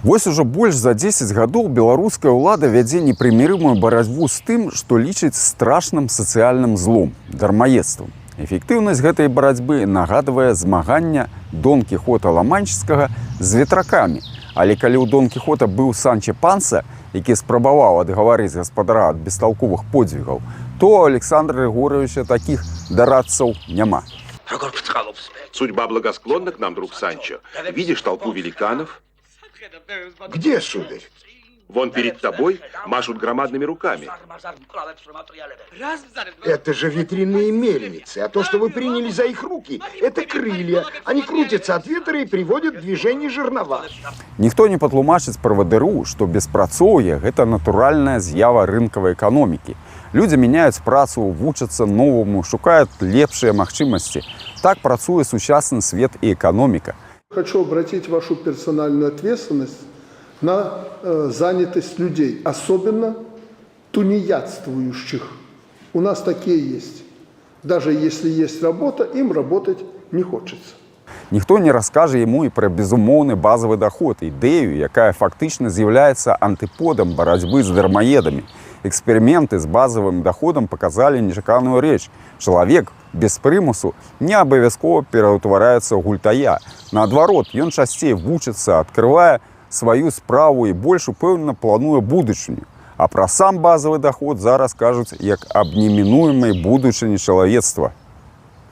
Вось ужо больш за 10 гадоў беларуская ўлада вядзе непрымірымую барацьбу з тым, што лічыць страшным сацыяльным злом – дармаедствам. Эфектыўнасць гэтай барацьбы нагадвае змагання Дон Кіхота Ламанчскага з ветракамі. Але калі ў Дон Кіхота быў Санчо Панса, які спрабаваў адгаварыць гаспадара ад бесталковых подзвігаў, то у Александра Григорьевича такіх дарадцаў няма. Судьба благосклонна к нам, друг Санчо. Видишь толпу великанов? Где, сударь? Вон перед тобой машут громадными руками. Это же ветряные мельницы, а то, что вы приняли за их руки, это крылья. Они крутятся от ветра и приводят в движение жернова. Ніхто не патлумачыць правадыру, што беспрацоўе – гэта натуральная з'ява рынкавай эканомікі. Людзі мяняюць працу, вучацца новаму, шукаюць лепшыя магчымасці. Так працуе сучасны свет і эканоміка. Хочу обратить вашу персональную ответственность на занятость людей, особенно тунеядствующих. У нас такие есть. Даже если есть работа, им работать не хочется. Ніхто не раскажа яму і пра безумоўны базавы даход, ідэю, якая фактычна з'яўляецца антыподам барацьбы з дармаедамі. Эксперыменты з базавым даходам паказалі нечаканую рэч. Чалавек без прымусу не абавязкова пераўтвараецца ў гультая. Наадварот, ён часцей вучыцца, адкрывае сваю справу і больш упэўнена плануе будучыню. А пра сам базавы даход зараз кажуць як аб немінуемай будучыні чалавецтва.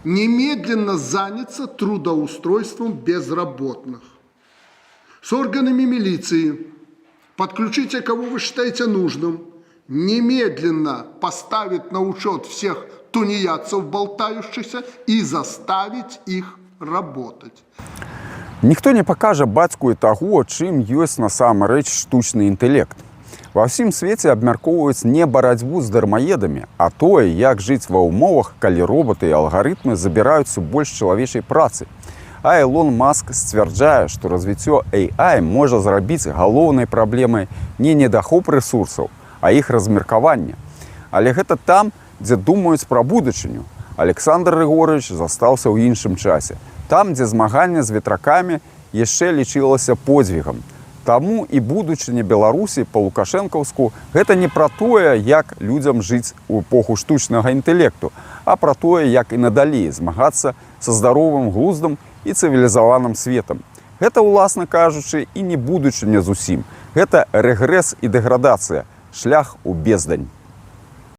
Немедленно заняться трудоустройством безработных. С органами милиции. Подключите, кого вы считаете нужным. Немедленно поставить на учет всех тунеядцев болтающихся и заставить их работать. Ніхто не пакажа бацьку і таго, чым ёсць насамрэч штучны інтэлект. Ва ўсім свеце абмяркоўваюць не барацьбу з дармаедамі, а тое, як жыць ва ўмовах, калі роботы і алгарытмы забіраюць больш чалавечай працы. А Ілон Маск сцвярджае, што развіццё AI можа зрабіць галоўнай праблемай не недахоп рэсурсаў, а іх размеркавання. Але гэта там, дзе думаюць пра будучыню. Александр Григорьевич застаўся ў іншым часе. Там, дзе змаганне з ветракамі яшчэ лічылася подзвігам. Таму і будучыня Беларусі па-лукашэнкаўску гэта не пра тое, як людзям жыць у эпоху штучнага інтэлекту, а пра тое, як і надалей змагацца са здаровым глуздам і цывілізаваным светам. Гэта, уласна кажучы, і не будучыня зусім. Гэта рэгрэс і дэградацыя, шлях у бездань.